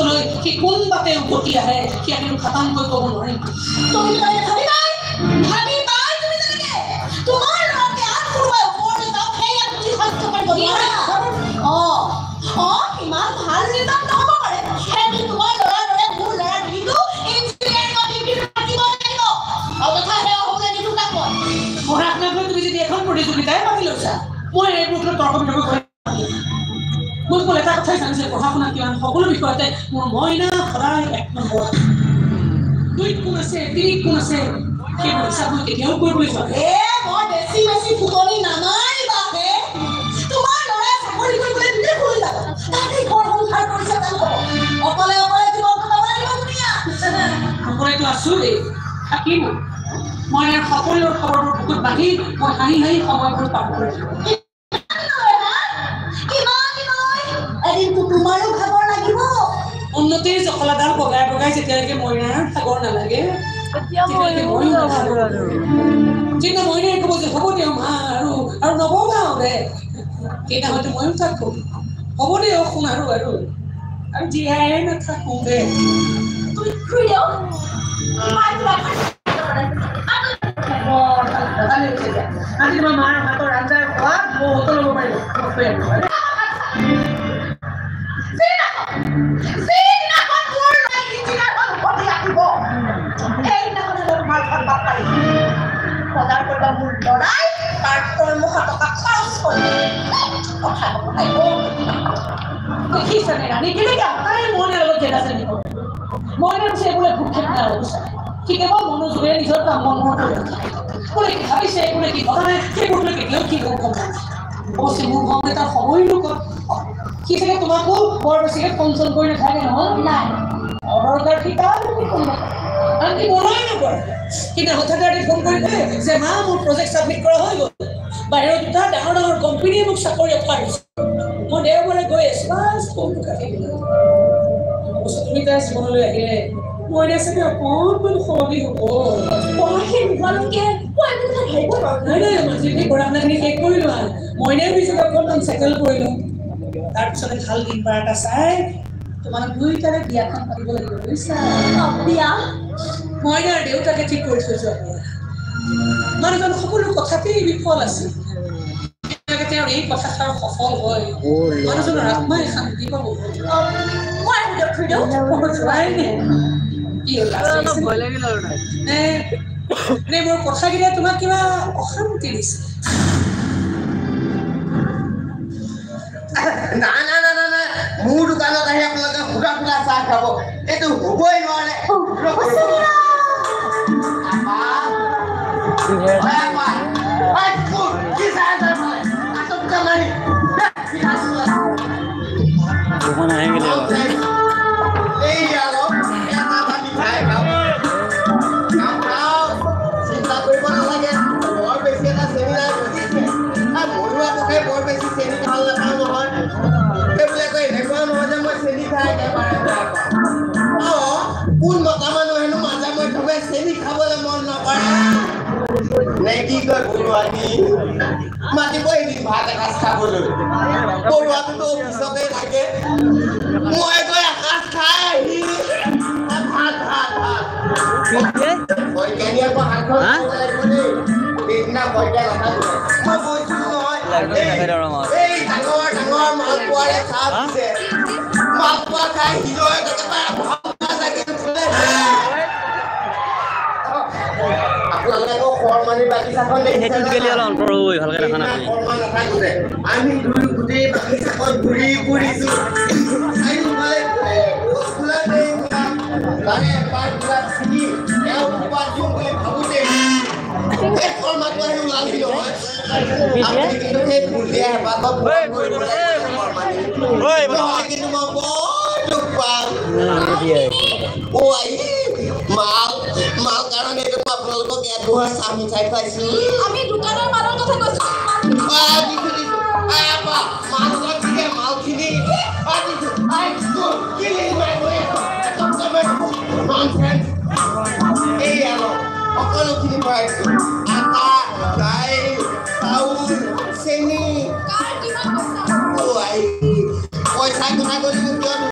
লৈ কি কোন বাটে উভতি আহে কি আমি খাটাংকৈ ক'ব নোৱাৰিম তুমি ভাবি তুমি যেনেকে তোমাৰ লৰাকে আন কোনোবাই ওপৰলৈ যাওক সেই আপুনি সহ্য কৰিব নোৱাৰা ইমান ভাল ৰিজাল্ট নহ'ব পাৰে সেইটো তোমাৰ ল'ৰাৰ দৰে মোৰ ল'ৰা ডিগ্ৰীটো ইঞ্জিনিয়াৰিঙৰ ডিগ্ৰী থাকিব লাগিব আৰু তথা সেয়া হ'বলৈ নিদিওঁ তাক মই আপোনাক লৈ তুমি যদি এখন প্ৰতিযোগিতাই পাতি লৈছা মই এইবোৰ তৰ্ক বিতৰ্ক কৰি মোক বোলে এটা কথাই জানিছে পঢ়া শুনা কিমান সকলো বিষয়তে মোৰ মইনা সদায় এক নম্বৰ দুইত কোন আছে তিনিত কোন আছে সেইবোৰ হিচাপ মই কেতিয়াও কৰিবলৈ যোৱা মই বেছি ফুটনি নামাৰিবাহে তোমাৰ ল'ৰাই চাকৰি কৰিবলৈ দিলে ভুল যাব তাতে ঘৰ সংসাৰ কৰিছে তাক অকলে জীৱন কটাব লাগিব দুনিয়া অকলেতো আছো দেই থাকিম মই সকলোৰ খবৰবোৰ বুকুত বান্ধি মই হাঁহি সময়বোৰ পাৰ কৰিছোঁ এদিনটো তোমাৰো ভাগৰ লাগিব উন্নতিৰ জখলাডাল বগাই যেতিয়ালৈকে মইনাৰ ভাগৰ নালাগে তেতিয়ালৈকে ময়ো নাভাগো যেতিয়া মইনাই ক'ব যে হ'ব দিয়ক মা আৰু নবগাওঁ দে সেইটা হয়তো ময়ো তাক ক'ম হ'ব দিয়ক শুন আৰু জীয়াই নাথাকো দে তুমি শুই দিয়ক আজি তোমাৰ মাৰ হাতৰ আঞ্জাৰ সোৱাদ বহুতো ল'ব পাৰিব কেৱল মনোযোগে নিজৰ কাম মনোহৰ কোনে কি ভাবিছে কোনে কি ভবা নাই সেইবোৰ কেতিয়াও কি গম অৱশ্যে মোৰ ভাওনে তাৰ সময় নকয় সি চাগে তোমাকো বৰ বেছিকৈ ফোন চোন কৰি নাথাকে নহয় নাই অদৰকাৰ শিকা আনকি মনই নকৰে কিন্তু হঠাতে আজি ফোন কৰি কয় যে মা মোৰ প্ৰজেক্ট ছাবমিট কৰা হৈ গ'ল বাহিৰৰ দুটা ডাঙৰ কোম্পানীয়ে মোক চাকৰি অফাৰ দিছে মই দেওবাৰে গৈ আছো বাছ ফোনটো কাটি দিলোঁ অৱশ্যে তুমি তাই জীৱনলৈ আহিলে মই চাগে অকণমান সলনি হ'ব পঢ়া শুনাখিনি শেষ কৰিলোঁ মইনাই পিছত অকণমান চেটেল কৰিলোঁ তাৰপিছতে ভাল দিন বাৰ এটা চাই তোমালোক দুইটাৰে বিয়াখন পাতিব লাগিব বুজিছা বিয়া মইনাৰ দেউতাকে ঠিক কৰি থৈ যোৱা মানুহজন সকলো কথাতেই বিফল আছিল তেওঁৰ এই কথাষাৰ সফল হয় মানুহজনৰ আত্মাই শান্তি পাব মোৰ কথাকেইটা তোমাক কিবা অশান্তি দিছে মোৰ দোকানত আহি আপোনালোকে সুধা ফুলা চাহ খাব এইটো হ'বই নোৱাৰে চিন্তা কৰিব নালাগে বৰ বেছি এটা চেনি নাই মৰুৱা পকাই বৰ বেছি চেনি ভাল নাপাওঁ নহয় সেইবোলে কয় এনেকুৱা নহয় যে মই চেনি খাই একেবাৰে বেয়া পাওঁ কোন মতা মানুহ হেনো মাজে মই চেনি খাবলৈ মন নকৰে নে কি কয় বৰুৱানী মাতিব এদিন ভাত এসাঁজ খাবলৈ বৰুৱাটোতো অফিচতে থাকে মই গৈ এসাঁজ খাই আহি বৈজ্ঞানিক হাতখন লাগিব দেই সেইদিনা বৈজ্ঞান মই কৈছিলো নহয় এই ডাঙৰ মালপোৱাৰে চাহ দিছে মালপোৱা খাই হিৰয়ে আমি গোটেই বাগিচাখন ঘূৰি ফুৰিছো মাল কাৰণে আপোনালোকক এডোহাৰ চাহ মিঠাই খুৱাইছো আমি দোকানৰ মালৰ কথা কৈছো মালখিনি সকলোখিনি ভৰাইছো আটা দাইল চাউল চেনি পইচা কথা কৈছো